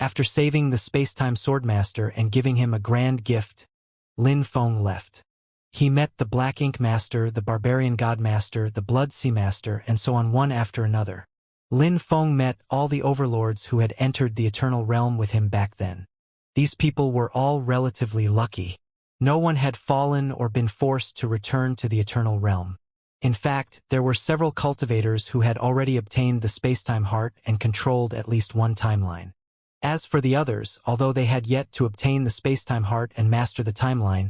After saving the space-time swordmaster and giving him a grand gift, Lin Feng left. He met the Black Ink Master, the Barbarian God Master, the Blood Sea Master, and so on one after another. Lin Feng met all the overlords who had entered the Eternal Realm with him back then. These people were all relatively lucky. No one had fallen or been forced to return to the Eternal Realm. In fact, there were several cultivators who had already obtained the Spacetime Heart and controlled at least one timeline. As for the others, although they had yet to obtain the Spacetime Heart and master the timeline,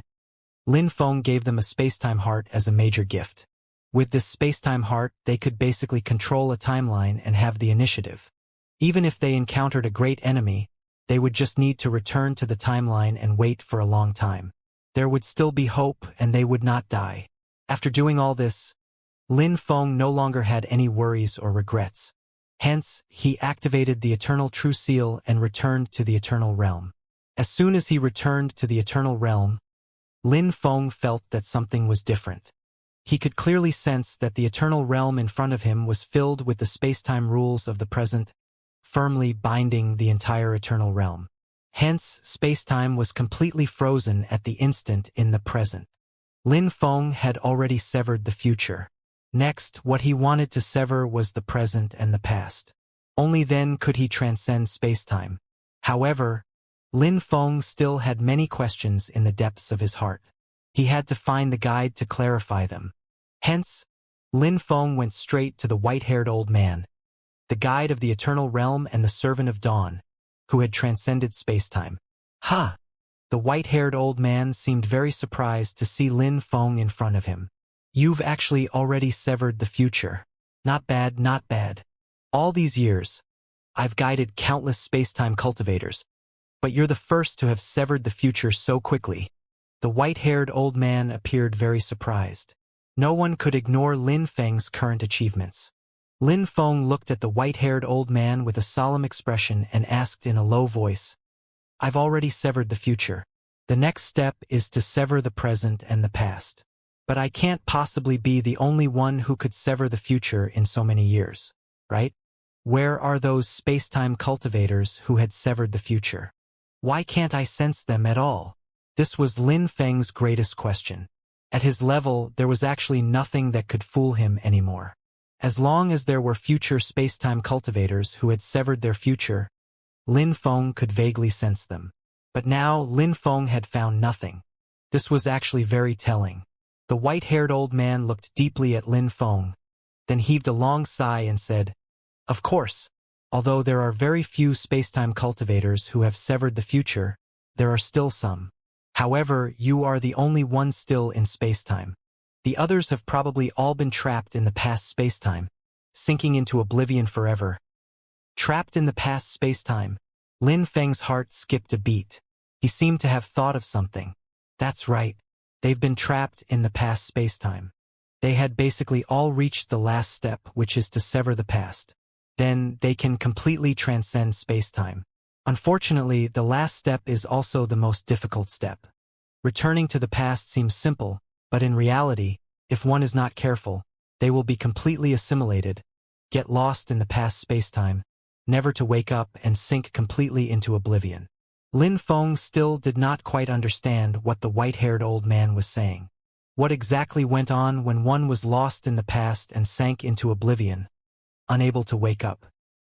Lin Feng gave them a Spacetime Heart as a major gift. With this Spacetime Heart, they could basically control a timeline and have the initiative. Even if they encountered a great enemy, they would just need to return to the timeline and wait for a long time. There would still be hope and they would not die. After doing all this, Lin Feng no longer had any worries or regrets. Hence, he activated the Eternal True Seal and returned to the Eternal Realm. As soon as he returned to the Eternal Realm, Lin Feng felt that something was different. He could clearly sense that the Eternal Realm in front of him was filled with the spacetime rules of the present, firmly binding the entire Eternal Realm. Hence, spacetime was completely frozen at the instant in the present. Lin Feng had already severed the future. Next, what he wanted to sever was the present and the past. Only then could he transcend spacetime. However, Lin Feng still had many questions in the depths of his heart. He had to find the guide to clarify them. Hence, Lin Feng went straight to the white-haired old man, the guide of the Eternal Realm and the servant of Dawn, who had transcended spacetime. Ha! The white-haired old man seemed very surprised to see Lin Feng in front of him. You've actually already severed the future. Not bad, not bad. All these years, I've guided countless spacetime cultivators, but you're the first to have severed the future so quickly. The white-haired old man appeared very surprised. No one could ignore Lin Feng's current achievements. Lin Feng looked at the white-haired old man with a solemn expression and asked in a low voice, I've already severed the future. The next step is to sever the present and the past. But I can't possibly be the only one who could sever the future in so many years, right? Where are those spacetime cultivators who had severed the future? Why can't I sense them at all? This was Lin Feng's greatest question. At his level, there was actually nothing that could fool him anymore. As long as there were future spacetime cultivators who had severed their future, Lin Feng could vaguely sense them. But now Lin Feng had found nothing. This was actually very telling. The white-haired old man looked deeply at Lin Feng, then heaved a long sigh and said, Of course, although there are very few spacetime cultivators who have severed the future, there are still some. However, you are the only one still in spacetime. The others have probably all been trapped in the past spacetime, sinking into oblivion forever. Trapped in the past spacetime, Lin Feng's heart skipped a beat. He seemed to have thought of something. That's right. They've been trapped in the past spacetime. They had basically all reached the last step, which is to sever the past. Then they can completely transcend spacetime. Unfortunately, the last step is also the most difficult step. Returning to the past seems simple, but in reality, if one is not careful, they will be completely assimilated, get lost in the past spacetime, never to wake up and sink completely into oblivion. Lin Feng still did not quite understand what the white-haired old man was saying. What exactly went on when one was lost in the past and sank into oblivion, unable to wake up?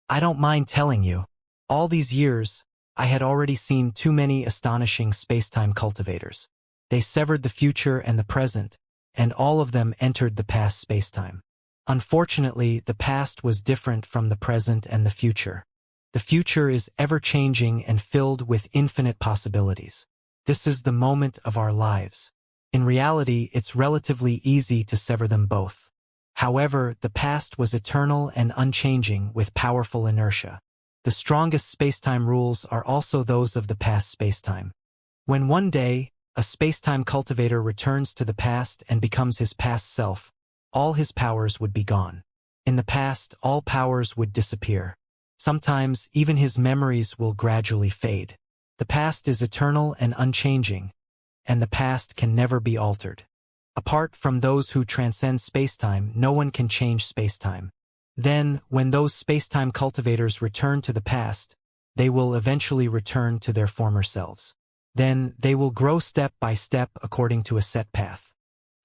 I don't mind telling you. All these years, I had already seen too many astonishing spacetime cultivators. They severed the future and the present, and all of them entered the past spacetime. Unfortunately, the past was different from the present and the future. The future is ever-changing and filled with infinite possibilities. This is the moment of our lives. In reality, it's relatively easy to sever them both. However, the past was eternal and unchanging with powerful inertia. The strongest spacetime rules are also those of the past spacetime. When one day, a spacetime cultivator returns to the past and becomes his past self, all his powers would be gone. In the past, all powers would disappear. Sometimes, even his memories will gradually fade. The past is eternal and unchanging, and the past can never be altered. Apart from those who transcend spacetime, no one can change spacetime. Then, when those spacetime cultivators return to the past, they will eventually return to their former selves. Then, they will grow step by step according to a set path.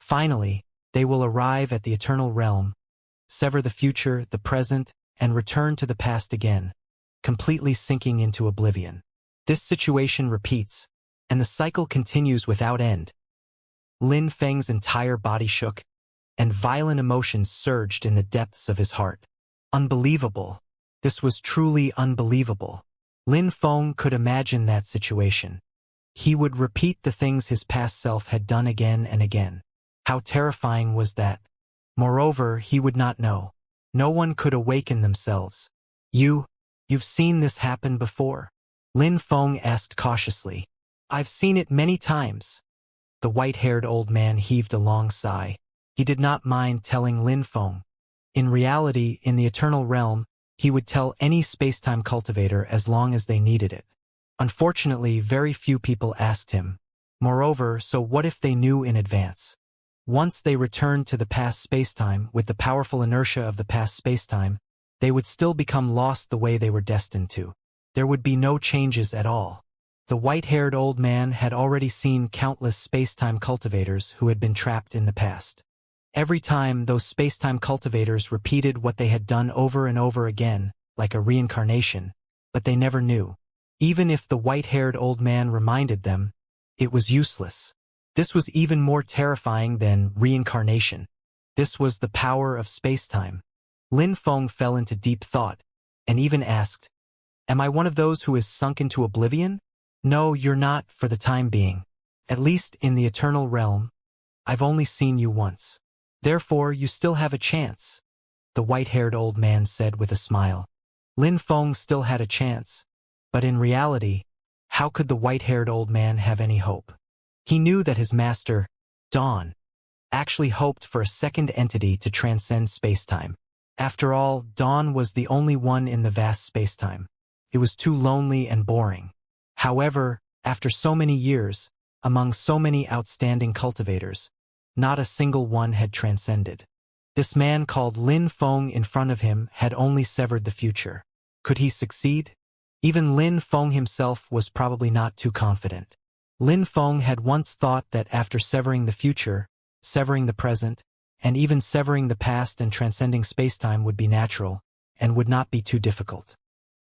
Finally, they will arrive at the eternal realm, sever the future, the present, and return to the past again, completely sinking into oblivion. This situation repeats, and the cycle continues without end. Lin Feng's entire body shook, and violent emotions surged in the depths of his heart. Unbelievable. This was truly unbelievable. Lin Feng could imagine that situation. He would repeat the things his past self had done again and again. How terrifying was that? Moreover, he would not know. No one could awaken themselves. You've seen this happen before? Lin Feng asked cautiously. I've seen it many times. The white-haired old man heaved a long sigh. He did not mind telling Lin Feng. In reality, in the eternal realm, he would tell any space-time cultivator as long as they needed it. Unfortunately, very few people asked him. Moreover, so what if they knew in advance? Once they returned to the past spacetime with the powerful inertia of the past spacetime, they would still become lost the way they were destined to. There would be no changes at all. The white-haired old man had already seen countless spacetime cultivators who had been trapped in the past. Every time, those spacetime cultivators repeated what they had done over and over again, like a reincarnation, but they never knew. Even if the white-haired old man reminded them, it was useless. This was even more terrifying than reincarnation. This was the power of spacetime. Lin Feng fell into deep thought, and even asked, "Am I one of those who is sunk into oblivion?" "No, you're not, for the time being. At least in the eternal realm. I've only seen you once. Therefore, you still have a chance," the white-haired old man said with a smile. Lin Feng still had a chance, but in reality, how could the white-haired old man have any hope? He knew that his master, Dawn, actually hoped for a second entity to transcend spacetime. After all, Dawn was the only one in the vast spacetime. It was too lonely and boring. However, after so many years, among so many outstanding cultivators, not a single one had transcended. This man called Lin Feng in front of him had only severed the future. Could he succeed? Even Lin Feng himself was probably not too confident. Lin Feng had once thought that after severing the future, severing the present, and even severing the past and transcending spacetime would be natural, and would not be too difficult.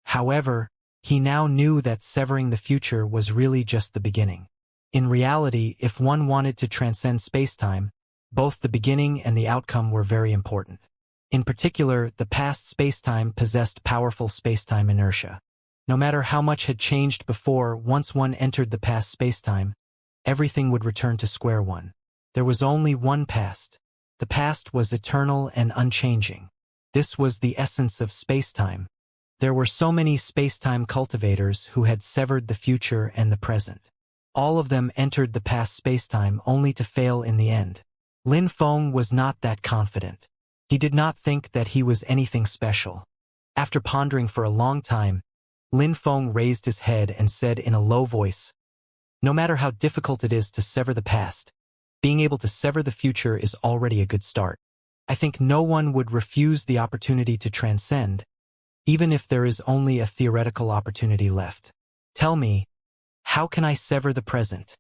However, he now knew that severing the future was really just the beginning. In reality, if one wanted to transcend spacetime, both the beginning and the outcome were very important. In particular, the past spacetime possessed powerful spacetime inertia. No matter how much had changed before, once one entered the past spacetime, everything would return to square one. There was only one past. The past was eternal and unchanging. This was the essence of spacetime. There were so many spacetime cultivators who had severed the future and the present. All of them entered the past spacetime only to fail in the end. Lin Feng was not that confident. He did not think that he was anything special. After pondering for a long time, Lin Feng raised his head and said in a low voice, "No matter how difficult it is to sever the past, being able to sever the future is already a good start. I think no one would refuse the opportunity to transcend, even if there is only a theoretical opportunity left. Tell me, how can I sever the present?"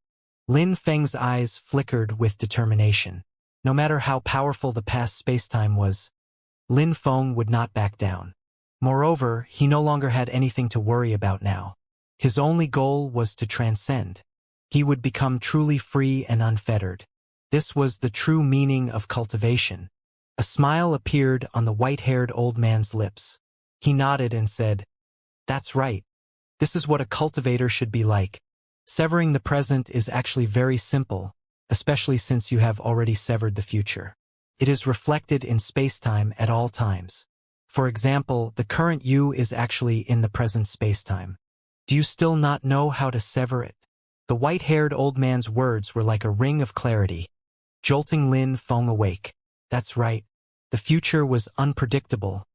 Lin Feng's eyes flickered with determination. No matter how powerful the past spacetime was, Lin Feng would not back down. Moreover, he no longer had anything to worry about now. His only goal was to transcend. He would become truly free and unfettered. This was the true meaning of cultivation. A smile appeared on the white-haired old man's lips. He nodded and said, "That's right. This is what a cultivator should be like. Severing the present is actually very simple, especially since you have already severed the future. It is reflected in spacetime at all times. For example, the current you is actually in the present spacetime. Do you still not know how to sever it?" The white-haired old man's words were like a ring of clarity, jolting Lin Feng awake. That's right. The future was unpredictable,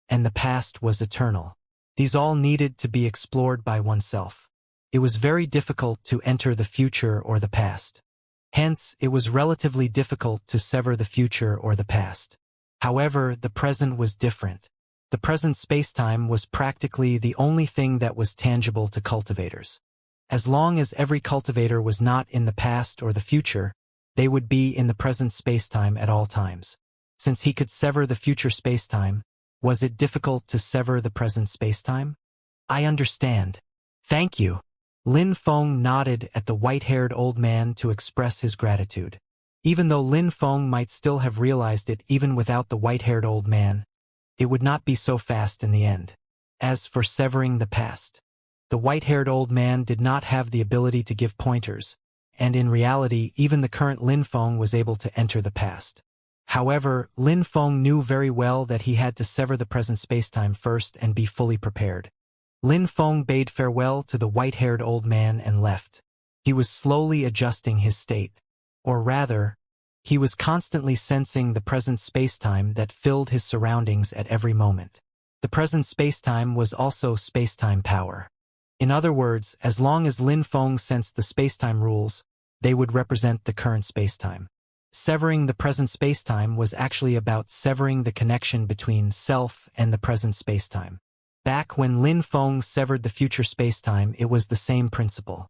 and the past was eternal. These all needed to be explored by oneself. It was very difficult to enter the future or the past. Hence, it was relatively difficult to sever the future or the past. However, the present was different. The present spacetime was practically the only thing that was tangible to cultivators. As long as every cultivator was not in the past or the future, they would be in the present spacetime at all times. Since he could sever the future spacetime, was it difficult to sever the present spacetime? I understand. Thank you. Lin Feng nodded at the white-haired old man to express his gratitude. Even though Lin Feng might still have realized it even without the white-haired old man, it would not be so fast in the end. As for severing the past, the white-haired old man did not have the ability to give pointers, and in reality even the current Lin Feng was able to enter the past. However, Lin Feng knew very well that he had to sever the present spacetime first and be fully prepared. Lin Feng bade farewell to the white-haired old man and left. He was slowly adjusting his state. Or rather, he was constantly sensing the present spacetime that filled his surroundings at every moment. The present spacetime was also spacetime power. In other words, as long as Lin Feng sensed the spacetime rules, they would represent the current spacetime. Severing the present spacetime was actually about severing the connection between self and the present spacetime. Back when Lin Feng severed the future spacetime, it was the same principle.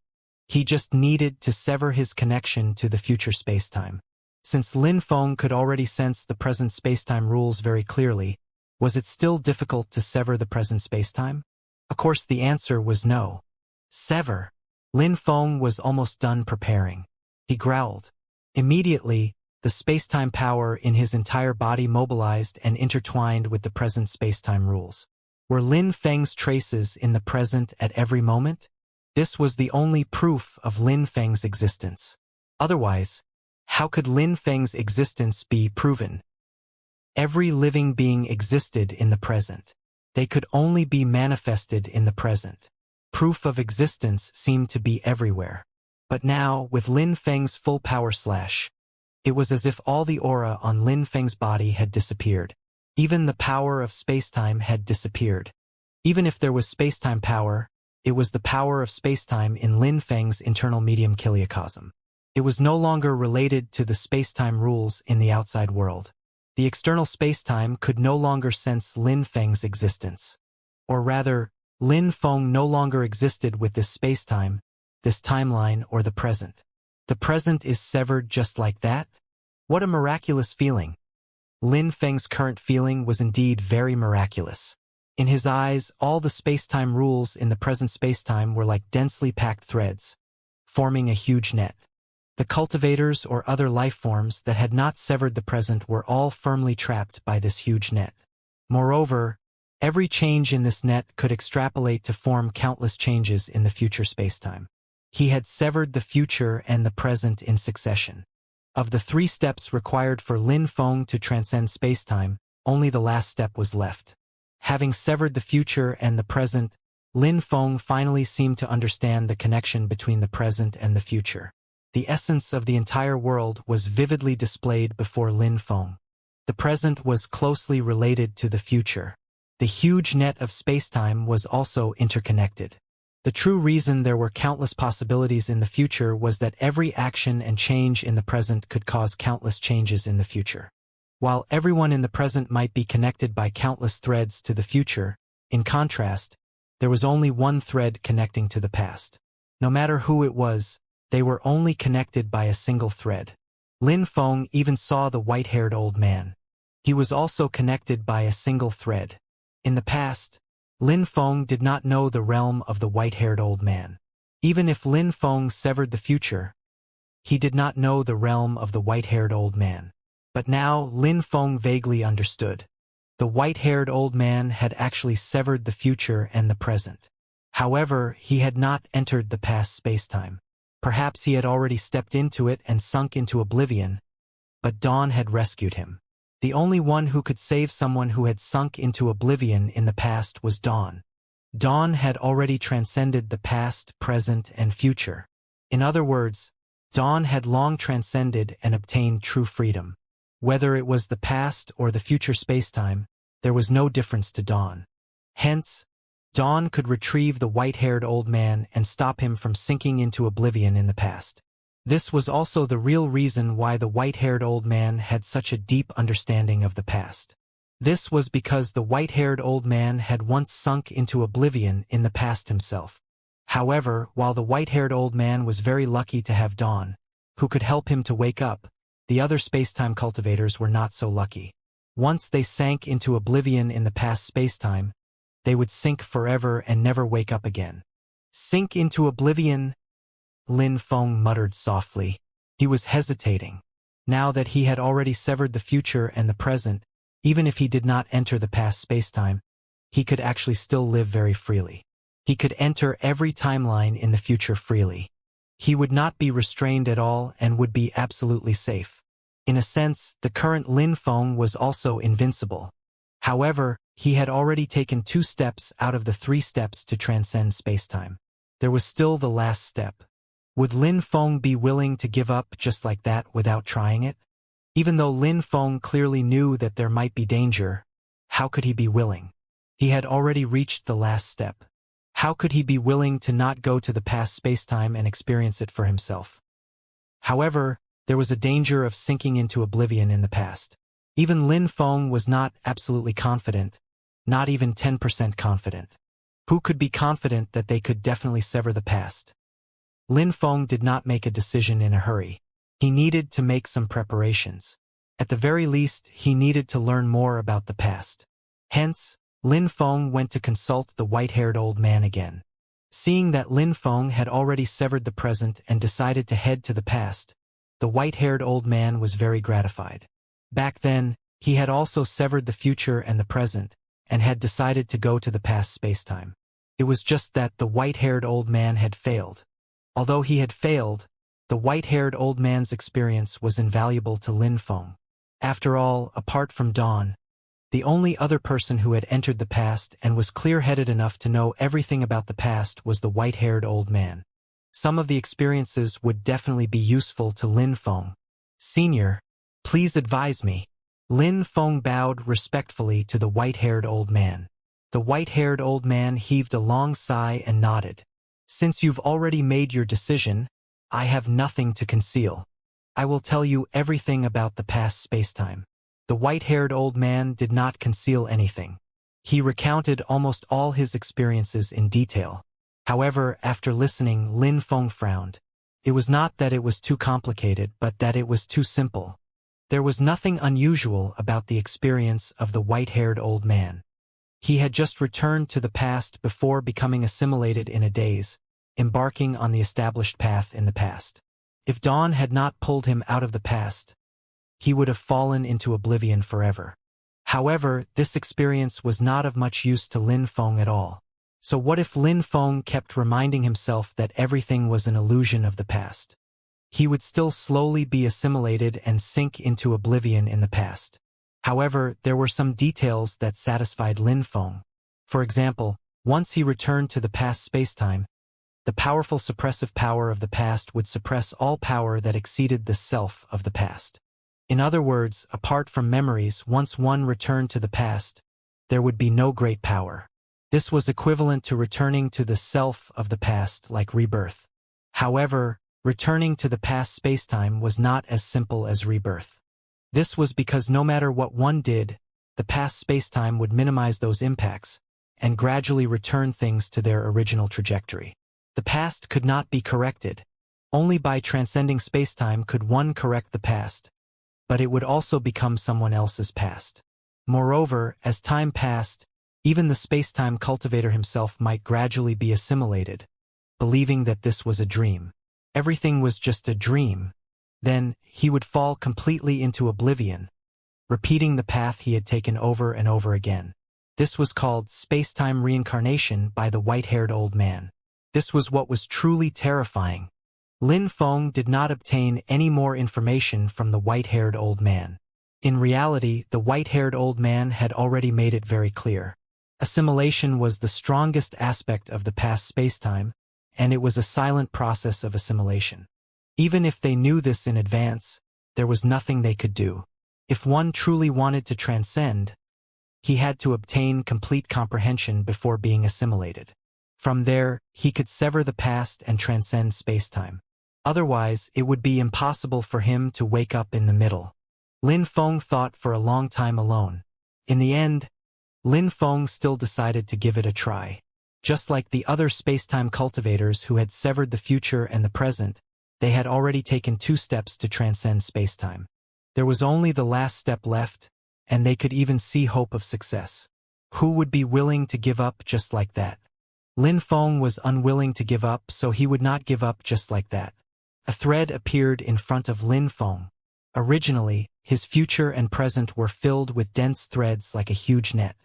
He just needed to sever his connection to the future spacetime. Since Lin Feng could already sense the present spacetime rules very clearly, was it still difficult to sever the present spacetime? Of course the answer was no. Sever. Lin Feng was almost done preparing. He growled. Immediately, the spacetime power in his entire body mobilized and intertwined with the present spacetime rules. Were Lin Feng's traces in the present at every moment? This was the only proof of Lin Feng's existence. Otherwise, how could Lin Feng's existence be proven? Every living being existed in the present. They could only be manifested in the present. Proof of existence seemed to be everywhere. But now, with Lin Feng's full power slash, it was as if all the aura on Lin Feng's body had disappeared. Even the power of spacetime had disappeared. Even if there was spacetime power, it was the power of spacetime in Lin Feng's internal medium kiliocosm. It was no longer related to the spacetime rules in the outside world. The external spacetime could no longer sense Lin Feng's existence. Or rather, Lin Feng no longer existed with this spacetime, this timeline, or the present. The present is severed just like that? What a miraculous feeling. Lin Feng's current feeling was indeed very miraculous. In his eyes, all the spacetime rules in the present spacetime were like densely packed threads, forming a huge net. The cultivators or other life forms that had not severed the present were all firmly trapped by this huge net. Moreover, every change in this net could extrapolate to form countless changes in the future spacetime. He had severed the future and the present in succession. Of the 3 steps required for Lin Feng to transcend spacetime, only the last step was left. Having severed the future and the present, Lin Feng finally seemed to understand the connection between the present and the future. The essence of the entire world was vividly displayed before Lin Feng. The present was closely related to the future. The huge net of spacetime was also interconnected. The true reason there were countless possibilities in the future was that every action and change in the present could cause countless changes in the future. While everyone in the present might be connected by countless threads to the future, in contrast, there was only one thread connecting to the past. No matter who it was, they were only connected by a single thread. Lin Feng even saw the white-haired old man. He was also connected by a single thread. In the past, Lin Feng did not know the realm of the white-haired old man. Even if Lin Feng severed the future, he did not know the realm of the white-haired old man. But now Lin Feng vaguely understood. The white-haired old man had actually severed the future and the present. However, he had not entered the past spacetime. Perhaps he had already stepped into it and sunk into oblivion, but Dawn had rescued him. The only one who could save someone who had sunk into oblivion in the past was Dawn. Dawn had already transcended the past, present, and future. In other words, Dawn had long transcended and obtained true freedom. Whether it was the past or the future spacetime, there was no difference to Dawn. Hence, Dawn could retrieve the white-haired old man and stop him from sinking into oblivion in the past. This was also the real reason why the white-haired old man had such a deep understanding of the past. This was because the white-haired old man had once sunk into oblivion in the past himself. However, while the white-haired old man was very lucky to have Dawn, who could help him to wake up, the other spacetime cultivators were not so lucky. Once they sank into oblivion in the past spacetime, they would sink forever and never wake up again. Sink into oblivion? Lin Feng muttered softly. He was hesitating. Now that he had already severed the future and the present, even if he did not enter the past spacetime, he could actually still live very freely. He could enter every timeline in the future freely. He would not be restrained at all and would be absolutely safe. In a sense, the current Lin Feng was also invincible. However, he had already taken 2 steps out of the 3 steps to transcend spacetime. There was still the last step. Would Lin Feng be willing to give up just like that without trying it? Even though Lin Feng clearly knew that there might be danger, how could he be willing? He had already reached the last step. How could he be willing to not go to the past spacetime and experience it for himself? However, there was a danger of sinking into oblivion in the past. Even Lin Feng was not absolutely confident, not even 10% confident. Who could be confident that they could definitely sever the past? Lin Feng did not make a decision in a hurry. He needed to make some preparations. At the very least, he needed to learn more about the past. Hence, Lin Feng went to consult the white-haired old man again. Seeing that Lin Feng had already severed the present and decided to head to the past, the white-haired old man was very gratified. Back then, he had also severed the future and the present, and had decided to go to the past spacetime. It was just that the white-haired old man had failed. Although he had failed, the white-haired old man's experience was invaluable to Lin Feng. After all, apart from Dawn, the only other person who had entered the past and was clear-headed enough to know everything about the past was the white-haired old man. Some of the experiences would definitely be useful to Lin Feng. Senior, please advise me. Lin Feng bowed respectfully to the white-haired old man. The white-haired old man heaved a long sigh and nodded. Since you've already made your decision, I have nothing to conceal. I will tell you everything about the past spacetime. The white-haired old man did not conceal anything. He recounted almost all his experiences in detail. However, after listening, Lin Feng frowned. It was not that it was too complicated, but that it was too simple. There was nothing unusual about the experience of the white-haired old man. He had just returned to the past before becoming assimilated in a daze, embarking on the established path in the past. If Dawn had not pulled him out of the past, he would have fallen into oblivion forever. However, this experience was not of much use to Lin Feng at all. So what if Lin Feng kept reminding himself that everything was an illusion of the past? He would still slowly be assimilated and sink into oblivion in the past. However, there were some details that satisfied Lin Feng. For example, once he returned to the past spacetime, the powerful suppressive power of the past would suppress all power that exceeded the self of the past. In other words, apart from memories, once one returned to the past, there would be no great power. This was equivalent to returning to the self of the past like rebirth. However, returning to the past spacetime was not as simple as rebirth. This was because no matter what one did, the past spacetime would minimize those impacts and gradually return things to their original trajectory. The past could not be corrected. Only by transcending spacetime could one correct the past, but it would also become someone else's past. Moreover, as time passed, even the spacetime cultivator himself might gradually be assimilated, believing that this was a dream. Everything was just a dream. Then, he would fall completely into oblivion, repeating the path he had taken over and over again. This was called spacetime reincarnation by the white-haired old man. This was what was truly terrifying. Lin Feng did not obtain any more information from the white-haired old man. In reality, the white-haired old man had already made it very clear. Assimilation was the strongest aspect of the past spacetime, and it was a silent process of assimilation. Even if they knew this in advance, there was nothing they could do. If one truly wanted to transcend, he had to obtain complete comprehension before being assimilated. From there, he could sever the past and transcend spacetime. Otherwise, it would be impossible for him to wake up in the middle. Lin Feng thought for a long time alone. In the end, Lin Feng still decided to give it a try. Just like the other space-time cultivators who had severed the future and the present, they had already taken 2 steps to transcend space-time. There was only the last step left, and they could even see hope of success. Who would be willing to give up just like that? Lin Feng was unwilling to give up, so he would not give up just like that. A thread appeared in front of Lin Feng. Originally, his future and present were filled with dense threads like a huge net.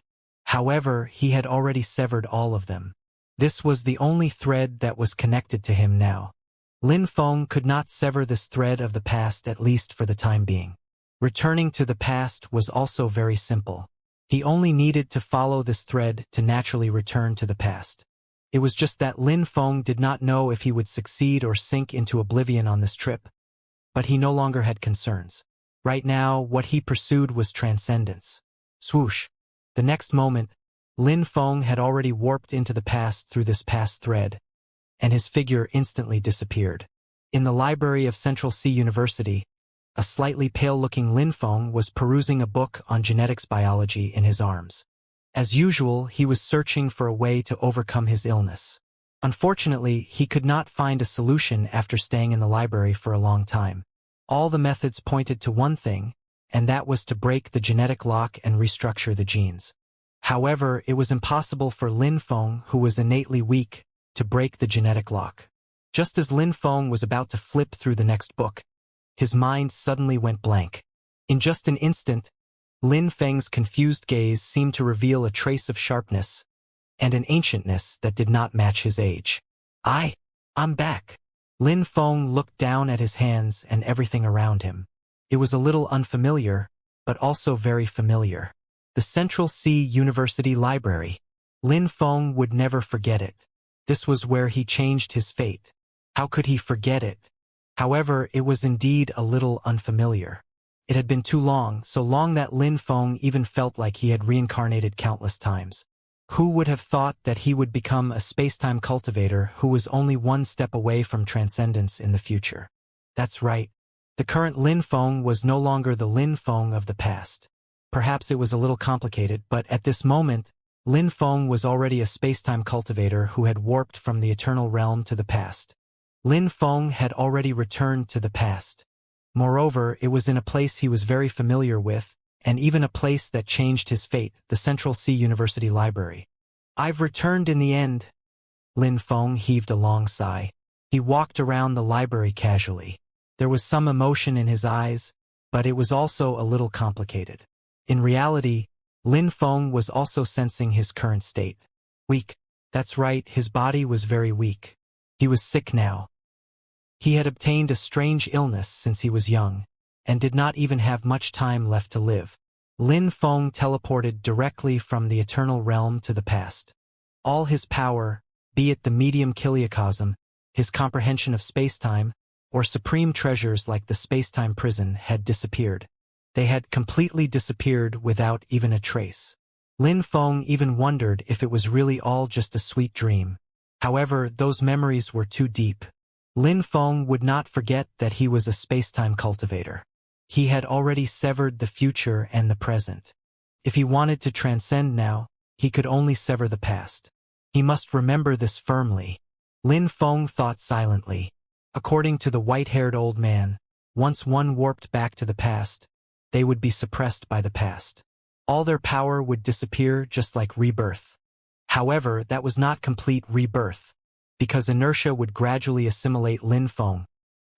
However, he had already severed all of them. This was the only thread that was connected to him now. Lin Feng could not sever this thread of the past, at least for the time being. Returning to the past was also very simple. He only needed to follow this thread to naturally return to the past. It was just that Lin Feng did not know if he would succeed or sink into oblivion on this trip. But he no longer had concerns. Right now, what he pursued was transcendence. Swoosh! The next moment, Lin Feng had already warped into the past through this past thread, and his figure instantly disappeared. In the library of Central Sea University, a slightly pale-looking Lin Feng was perusing a book on genetics biology in his arms. As usual, he was searching for a way to overcome his illness. Unfortunately, he could not find a solution after staying in the library for a long time. All the methods pointed to one thing, and that was to break the genetic lock and restructure the genes. However, it was impossible for Lin Feng, who was innately weak, to break the genetic lock. Just as Lin Feng was about to flip through the next book, his mind suddenly went blank. In just an instant, Lin Feng's confused gaze seemed to reveal a trace of sharpness and an ancientness that did not match his age. I'm back. Lin Feng looked down at his hands and everything around him. It was a little unfamiliar, but also very familiar. The Central Sea University Library. Lin Feng would never forget it. This was where he changed his fate. How could he forget it? However, it was indeed a little unfamiliar. It had been too long, so long that Lin Feng even felt like he had reincarnated countless times. Who would have thought that he would become a space-time cultivator who was only 1 step away from transcendence in the future? That's right. The current Lin Feng was no longer the Lin Feng of the past. Perhaps it was a little complicated, but at this moment, Lin Feng was already a space-time cultivator who had warped from the eternal realm to the past. Lin Feng had already returned to the past. Moreover, it was in a place he was very familiar with, and even a place that changed his fate, the Central Sea University Library. I've returned in the end. Lin Feng heaved a long sigh. He walked around the library casually. There was some emotion in his eyes, but it was also a little complicated. In reality, Lin Feng was also sensing his current state. Weak. That's right, his body was very weak. He was sick now. He had obtained a strange illness since he was young, and did not even have much time left to live. Lin Feng teleported directly from the eternal realm to the past. All his power, be it the medium kiliocosm, his comprehension of space-time, or supreme treasures like the space-time prison, had disappeared. They had completely disappeared without even a trace. Lin Feng even wondered if it was really all just a sweet dream. However, those memories were too deep. Lin Feng would not forget that he was a space-time cultivator. He had already severed the future and the present. If he wanted to transcend now, he could only sever the past. He must remember this firmly. Lin Feng thought silently. According to the white-haired old man, once one warped back to the past, they would be suppressed by the past. All their power would disappear just like rebirth. However, that was not complete rebirth, because inertia would gradually assimilate Lin Feng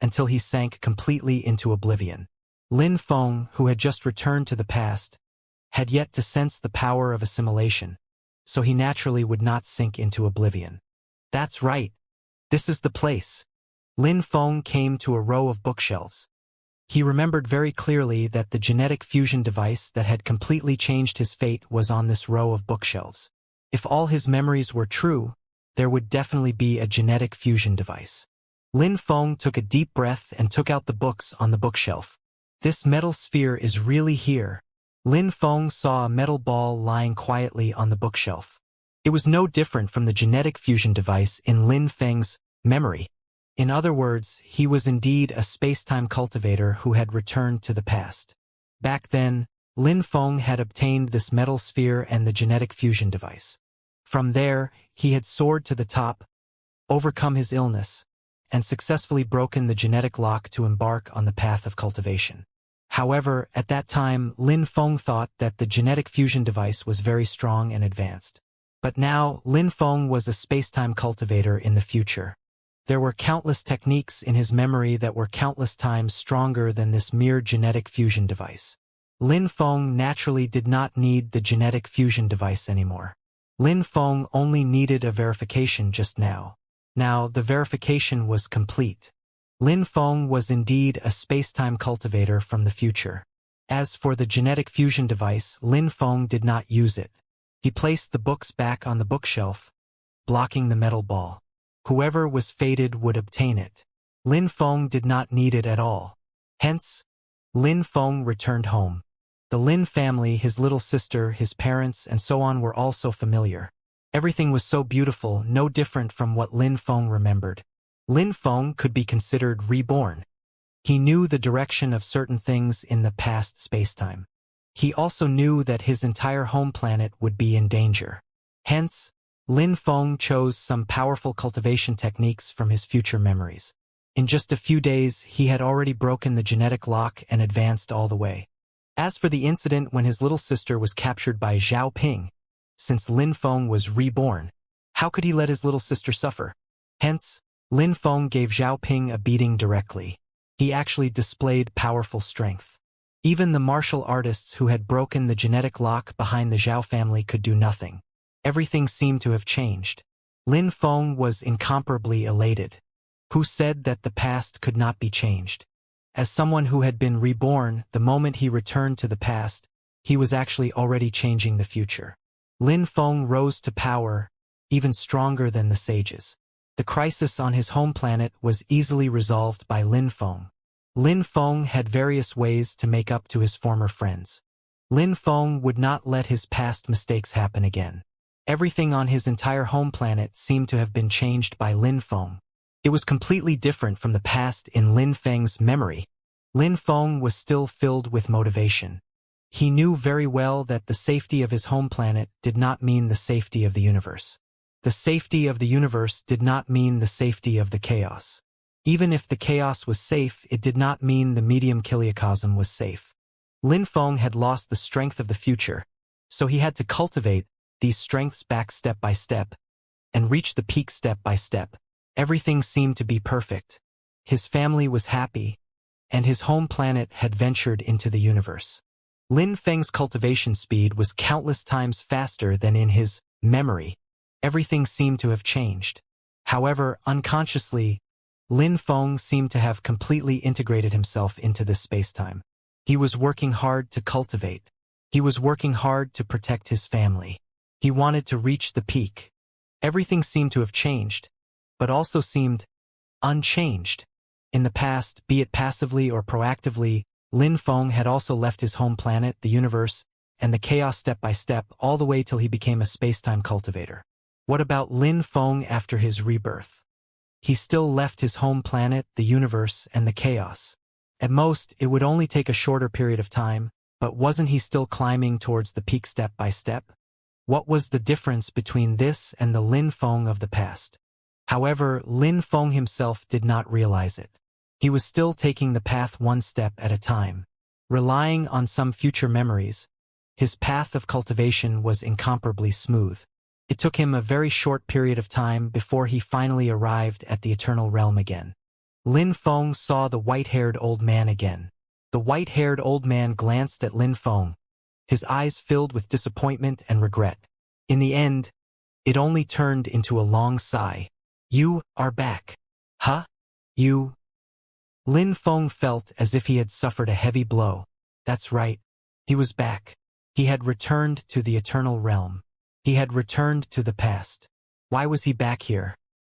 until he sank completely into oblivion. Lin Feng, who had just returned to the past, had yet to sense the power of assimilation, so he naturally would not sink into oblivion. That's right. This is the place. Lin Feng came to a row of bookshelves. He remembered very clearly that the genetic fusion device that had completely changed his fate was on this row of bookshelves. If all his memories were true, there would definitely be a genetic fusion device. Lin Feng took a deep breath and took out the books on the bookshelf. This metal sphere is really here. Lin Feng saw a metal ball lying quietly on the bookshelf. It was no different from the genetic fusion device in Lin Feng's memory. In other words, he was indeed a space-time cultivator who had returned to the past. Back then, Lin Feng had obtained this metal sphere and the genetic fusion device. From there, he had soared to the top, overcome his illness, and successfully broken the genetic lock to embark on the path of cultivation. However, at that time, Lin Feng thought that the genetic fusion device was very strong and advanced. But now, Lin Feng was a space-time cultivator in the future. There were countless techniques in his memory that were countless times stronger than this mere genetic fusion device. Lin Feng naturally did not need the genetic fusion device anymore. Lin Feng only needed a verification just now. Now, the verification was complete. Lin Feng was indeed a space-time cultivator from the future. As for the genetic fusion device, Lin Feng did not use it. He placed the books back on the bookshelf, blocking the metal ball. Whoever was fated would obtain it. Lin Feng did not need it at all. Hence, Lin Feng returned home. The Lin family, his little sister, his parents, and so on were all so familiar. Everything was so beautiful, no different from what Lin Feng remembered. Lin Feng could be considered reborn. He knew the direction of certain things in the past spacetime. He also knew that his entire home planet would be in danger. Hence, Lin Feng chose some powerful cultivation techniques from his future memories. In just a few days, he had already broken the genetic lock and advanced all the way. As for the incident when his little sister was captured by Zhao Ping, since Lin Feng was reborn, how could he let his little sister suffer? Hence, Lin Feng gave Zhao Ping a beating directly. He actually displayed powerful strength. Even the martial artists who had broken the genetic lock behind the Zhao family could do nothing. Everything seemed to have changed. Lin Feng was incomparably elated. Who said that the past could not be changed? As someone who had been reborn, the moment he returned to the past, he was actually already changing the future. Lin Feng rose to power, even stronger than the sages. The crisis on his home planet was easily resolved by Lin Feng. Lin Feng had various ways to make up to his former friends. Lin Feng would not let his past mistakes happen again. Everything on his entire home planet seemed to have been changed by Lin Feng. It was completely different from the past in Lin Feng's memory. Lin Feng was still filled with motivation. He knew very well that the safety of his home planet did not mean the safety of the universe. The safety of the universe did not mean the safety of the chaos. Even if the chaos was safe, it did not mean the medium kiliocosm was safe. Lin Feng had lost the strength of the future, so he had to cultivate these strengths back step by step, and reach the peak step by step. Everything seemed to be perfect. His family was happy, and his home planet had ventured into the universe. Lin Feng's cultivation speed was countless times faster than in his memory. Everything seemed to have changed. However, unconsciously, Lin Feng seemed to have completely integrated himself into this spacetime. He was working hard to cultivate. He was working hard to protect his family. He wanted to reach the peak. Everything seemed to have changed, but also seemed unchanged. In the past, be it passively or proactively, Lin Feng had also left his home planet, the universe, and the chaos step by step, all the way till he became a spacetime cultivator. What about Lin Feng after his rebirth? He still left his home planet, the universe, and the chaos. At most, it would only take a shorter period of time, but wasn't he still climbing towards the peak step by step? What was the difference between this and the Lin Feng of the past? However, Lin Feng himself did not realize it. He was still taking the path one step at a time. Relying on some future memories, his path of cultivation was incomparably smooth. It took him a very short period of time before he finally arrived at the Eternal Realm again. Lin Feng saw the white-haired old man again. The white-haired old man glanced at Lin Feng, his eyes filled with disappointment and regret. In the end, it only turned into a long sigh. "You are back. Huh? You?" Lin Feng felt as if he had suffered a heavy blow. That's right. He was back. He had returned to the Eternal Realm. He had returned to the past. Why was he back here?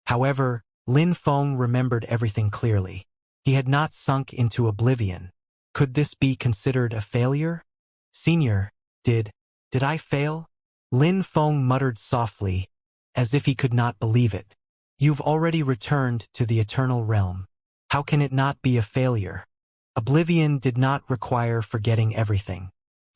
However, Lin Feng remembered everything clearly. He had not sunk into oblivion. Could this be considered a failure? Senior, did I fail? Lin Feng muttered softly, as if he could not believe it. You've already returned to the Eternal Realm. How can it not be a failure? Oblivion did not require forgetting everything.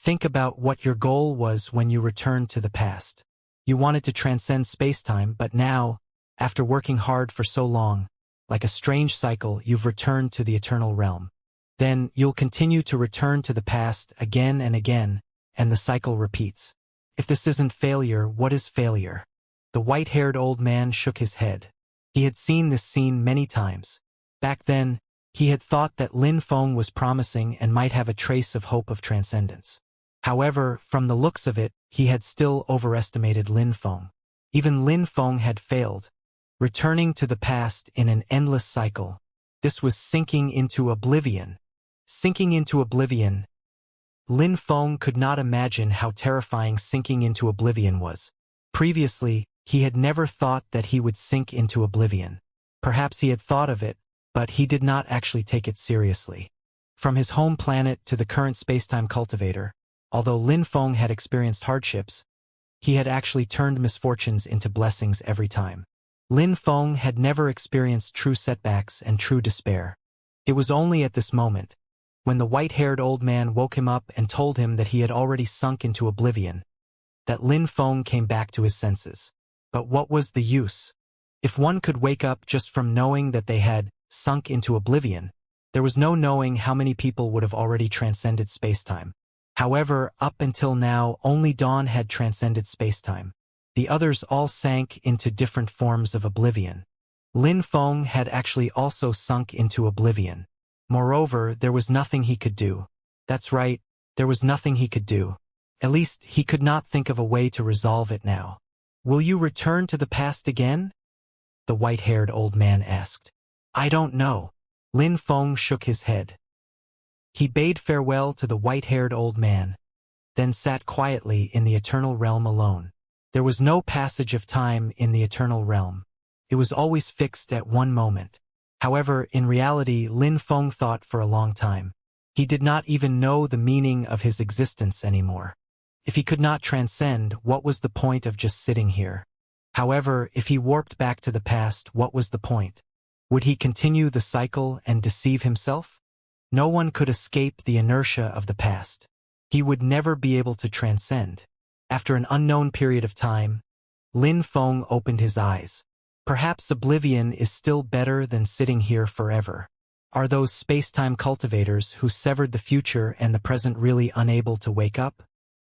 Think about what your goal was when you returned to the past. You wanted to transcend spacetime, but now, after working hard for so long, like a strange cycle, you've returned to the eternal realm. Then, you'll continue to return to the past again and again, and the cycle repeats. If this isn't failure, what is failure? The white-haired old man shook his head. He had seen this scene many times. Back then, he had thought that Lin Feng was promising and might have a trace of hope of transcendence. However, from the looks of it, he had still overestimated Lin Feng. Even Lin Feng had failed, returning to the past in an endless cycle. This was sinking into oblivion. Sinking into oblivion. Lin Feng could not imagine how terrifying sinking into oblivion was. Previously, he had never thought that he would sink into oblivion. Perhaps he had thought of it, but he did not actually take it seriously. From his home planet to the current spacetime cultivator, although Lin Feng had experienced hardships, he had actually turned misfortunes into blessings every time. Lin Feng had never experienced true setbacks and true despair. It was only at this moment, when the white-haired old man woke him up and told him that he had already sunk into oblivion, that Lin Feng came back to his senses. But what was the use? If one could wake up just from knowing that they had sunk into oblivion, there was no knowing how many people would have already transcended spacetime. However, up until now, only Dawn had transcended spacetime. The others all sank into different forms of oblivion. Lin Feng had actually also sunk into oblivion. Moreover, there was nothing he could do. That's right, there was nothing he could do. At least, he could not think of a way to resolve it now. Will you return to the past again? The white-haired old man asked. I don't know. Lin Feng shook his head. He bade farewell to the white-haired old man, then sat quietly in the eternal realm alone. There was no passage of time in the eternal realm. It was always fixed at one moment. However, in reality, Lin Feng thought for a long time. He did not even know the meaning of his existence anymore. If he could not transcend, what was the point of just sitting here? However, if he warped back to the past, what was the point? Would he continue the cycle and deceive himself? No one could escape the inertia of the past. He would never be able to transcend. After an unknown period of time, Lin Feng opened his eyes. Perhaps oblivion is still better than sitting here forever. Are those space-time cultivators who severed the future and the present really unable to wake up?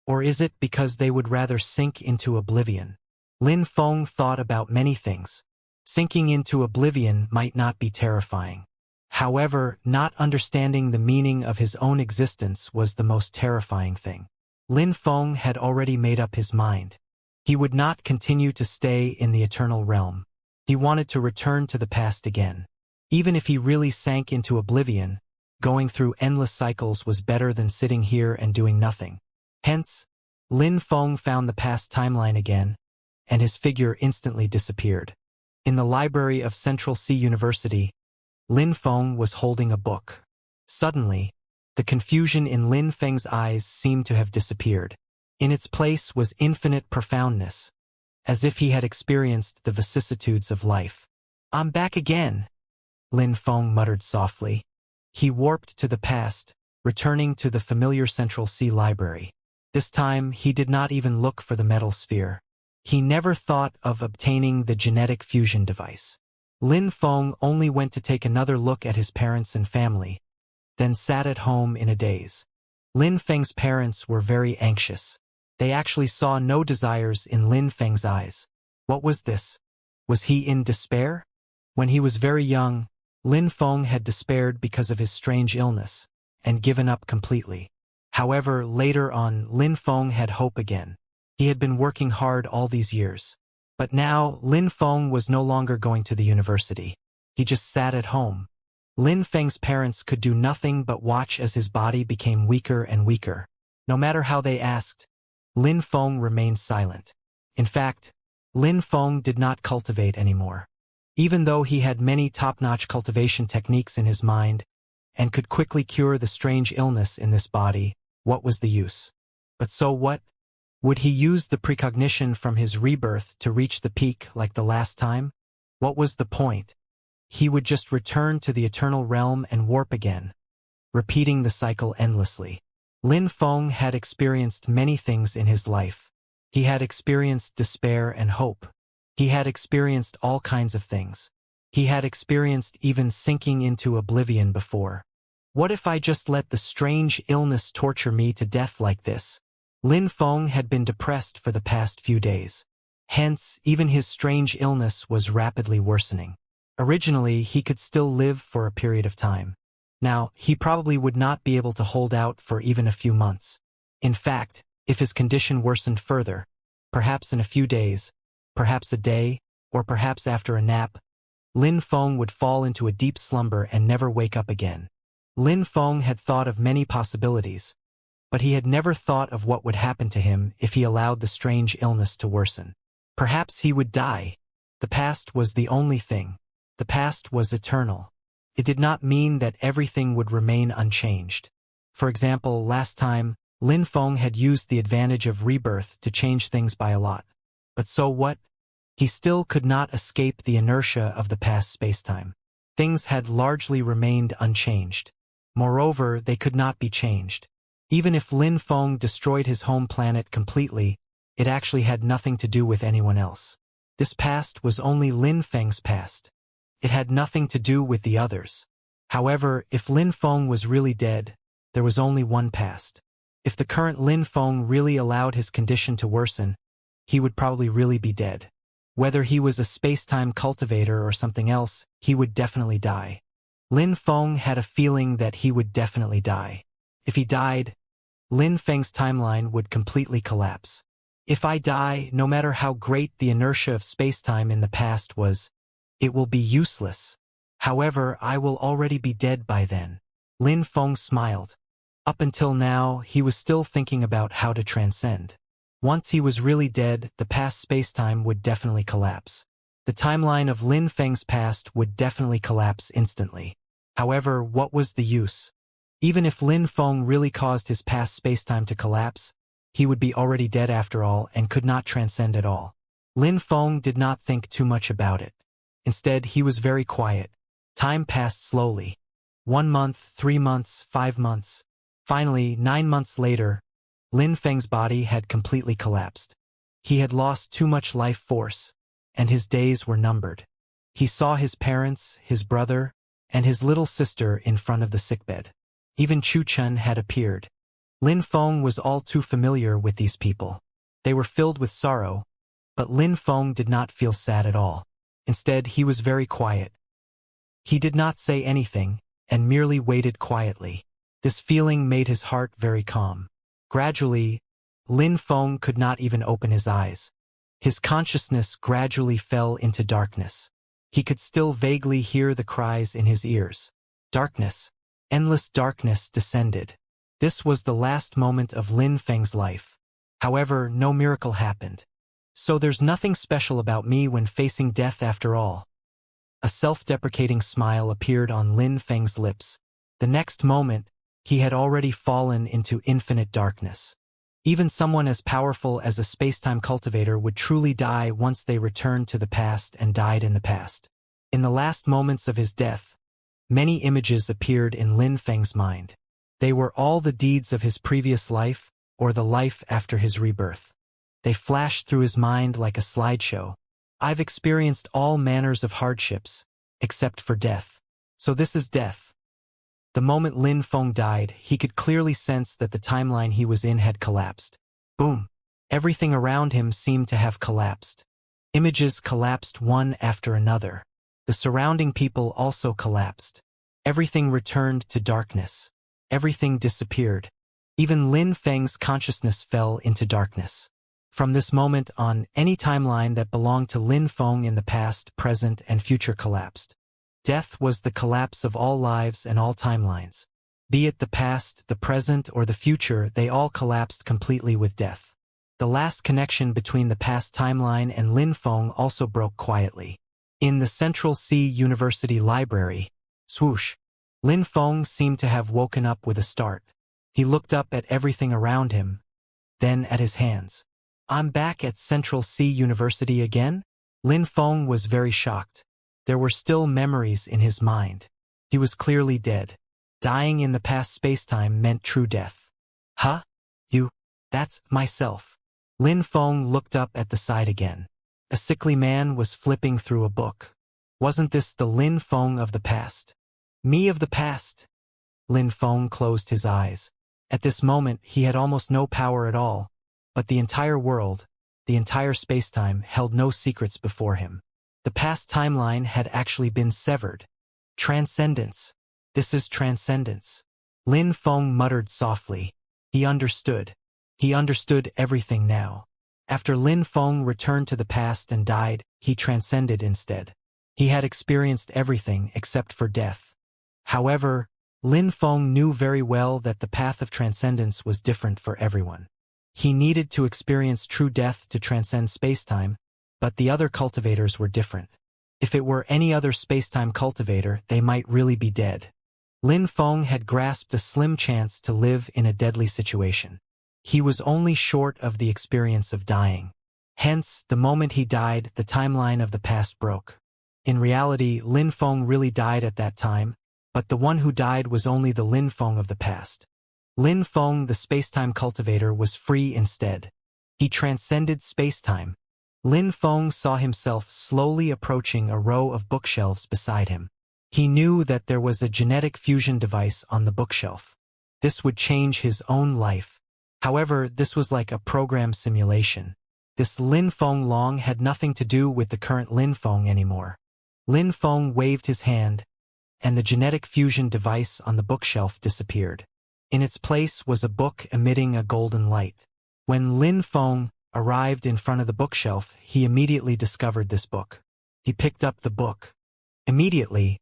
Or is it because they would rather sink into oblivion? Lin Feng thought about many things. Sinking into oblivion might not be terrifying. However, not understanding the meaning of his own existence was the most terrifying thing. Lin Feng had already made up his mind. He would not continue to stay in the eternal realm. He wanted to return to the past again. Even if he really sank into oblivion, going through endless cycles was better than sitting here and doing nothing. Hence, Lin Feng found the past timeline again, and his figure instantly disappeared. In the library of Central Sea University, Lin Feng was holding a book. Suddenly, the confusion in Lin Feng's eyes seemed to have disappeared. In its place was infinite profoundness, as if he had experienced the vicissitudes of life. I'm back again, Lin Feng muttered softly. He warped to the past, returning to the familiar Central Sea Library. This time, he did not even look for the metal sphere. He never thought of obtaining the genetic fusion device. Lin Feng only went to take another look at his parents and family, then sat at home in a daze. Lin Feng's parents were very anxious. They actually saw no desires in Lin Feng's eyes. What was this? Was he in despair? When he was very young, Lin Feng had despaired because of his strange illness, and given up completely. However, later on, Lin Feng had hope again. He had been working hard all these years. But now, Lin Feng was no longer going to the university. He just sat at home. Lin Feng's parents could do nothing but watch as his body became weaker and weaker. No matter how they asked, Lin Feng remained silent. In fact, Lin Feng did not cultivate anymore. Even though he had many top-notch cultivation techniques in his mind, and could quickly cure the strange illness in this body, what was the use? But so what? Would he use the precognition from his rebirth to reach the peak like the last time? What was the point? He would just return to the eternal realm and warp again, repeating the cycle endlessly. Lin Feng had experienced many things in his life. He had experienced despair and hope. He had experienced all kinds of things. He had experienced even sinking into oblivion before. What if I just let the strange illness torture me to death like this? Lin Feng had been depressed for the past few days. Hence, even his strange illness was rapidly worsening. Originally, he could still live for a period of time. Now, he probably would not be able to hold out for even a few months. In fact, if his condition worsened further, perhaps in a few days, perhaps a day, or perhaps after a nap, Lin Feng would fall into a deep slumber and never wake up again. Lin Feng had thought of many possibilities, but he had never thought of what would happen to him if he allowed the strange illness to worsen. Perhaps he would die. The past was the only thing. The past was eternal. It did not mean that everything would remain unchanged. For example, last time, Lin Feng had used the advantage of rebirth to change things by a lot. But so what? He still could not escape the inertia of the past spacetime. Things had largely remained unchanged. Moreover, they could not be changed. Even if Lin Feng destroyed his home planet completely, it actually had nothing to do with anyone else. This past was only Lin Feng's past. It had nothing to do with the others. However, if Lin Feng was really dead, there was only one past. If the current Lin Feng really allowed his condition to worsen, he would probably really be dead. Whether he was a space-time cultivator or something else, he would definitely die. Lin Feng had a feeling that he would definitely die. If he died, Lin Feng's timeline would completely collapse. If I die, no matter how great the inertia of space-time in the past was, it will be useless. However, I will already be dead by then. Lin Feng smiled. Up until now, he was still thinking about how to transcend. Once he was really dead, the past spacetime would definitely collapse. The timeline of Lin Feng's past would definitely collapse instantly. However, what was the use? Even if Lin Feng really caused his past spacetime to collapse, he would be already dead after all and could not transcend at all. Lin Feng did not think too much about it. Instead, he was very quiet. Time passed slowly. 1 month, 3 months, 5 months. Finally, 9 months later, Lin Feng's body had completely collapsed. He had lost too much life force, and his days were numbered. He saw his parents, his brother, and his little sister in front of the sickbed. Even Chu Chun had appeared. Lin Feng was all too familiar with these people. They were filled with sorrow, but Lin Feng did not feel sad at all. Instead, he was very quiet. He did not say anything, and merely waited quietly. This feeling made his heart very calm. Gradually, Lin Feng could not even open his eyes. His consciousness gradually fell into darkness. He could still vaguely hear the cries in his ears. Darkness, endless darkness descended. This was the last moment of Lin Feng's life. However, no miracle happened. So there's nothing special about me when facing death after all. A self-deprecating smile appeared on Lin Feng's lips. The next moment, he had already fallen into infinite darkness. Even someone as powerful as a spacetime cultivator would truly die once they returned to the past and died in the past. In the last moments of his death, many images appeared in Lin Feng's mind. They were all the deeds of his previous life, or the life after his rebirth. They flashed through his mind like a slideshow. I've experienced all manners of hardships, except for death. So this is death. The moment Lin Feng died, he could clearly sense that the timeline he was in had collapsed. Boom! Everything around him seemed to have collapsed. Images collapsed one after another. The surrounding people also collapsed. Everything returned to darkness. Everything disappeared. Even Lin Feng's consciousness fell into darkness. From this moment on, any timeline that belonged to Lin Feng in the past, present, and future collapsed. Death was the collapse of all lives and all timelines. Be it the past, the present, or the future, they all collapsed completely with death. The last connection between the past timeline and Lin Feng also broke quietly. In the Central Sea University Library, swoosh, Lin Feng seemed to have woken up with a start. He looked up at everything around him, then at his hands. I'm back at Central Sea University again? Lin Feng was very shocked. There were still memories in his mind. He was clearly dead. Dying in the past spacetime meant true death. Huh? You? That's myself. Lin Feng looked up at the side again. A sickly man was flipping through a book. Wasn't this the Lin Feng of the past? Me of the past? Lin Feng closed his eyes. At this moment, he had almost no power at all, but the entire world, the entire spacetime, held no secrets before him. The past timeline had actually been severed. Transcendence. This is transcendence. Lin Feng muttered softly. He understood. He understood everything now. After Lin Feng returned to the past and died, he transcended instead. He had experienced everything except for death. However, Lin Feng knew very well that the path of transcendence was different for everyone. He needed to experience true death to transcend spacetime, but the other cultivators were different. If it were any other spacetime cultivator, they might really be dead. Lin Feng had grasped a slim chance to live in a deadly situation. He was only short of the experience of dying. Hence, the moment he died, the timeline of the past broke. In reality, Lin Feng really died at that time, but the one who died was only the Lin Feng of the past. Lin Feng, the spacetime cultivator, was free instead. He transcended spacetime. Lin Feng saw himself slowly approaching a row of bookshelves beside him. He knew that there was a genetic fusion device on the bookshelf. This would change his own life. However, this was like a program simulation. This Lin Feng Long had nothing to do with the current Lin Feng anymore. Lin Feng waved his hand, and the genetic fusion device on the bookshelf disappeared. In its place was a book emitting a golden light. When Lin Feng arrived in front of the bookshelf, he immediately discovered this book. He picked up the book. Immediately,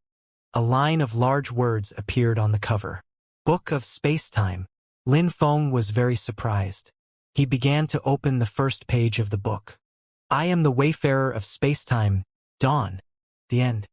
a line of large words appeared on the cover. Book of Spacetime. Lin Feng was very surprised. He began to open the first page of the book. I am the Wayfarer of Spacetime, Dawn. The end.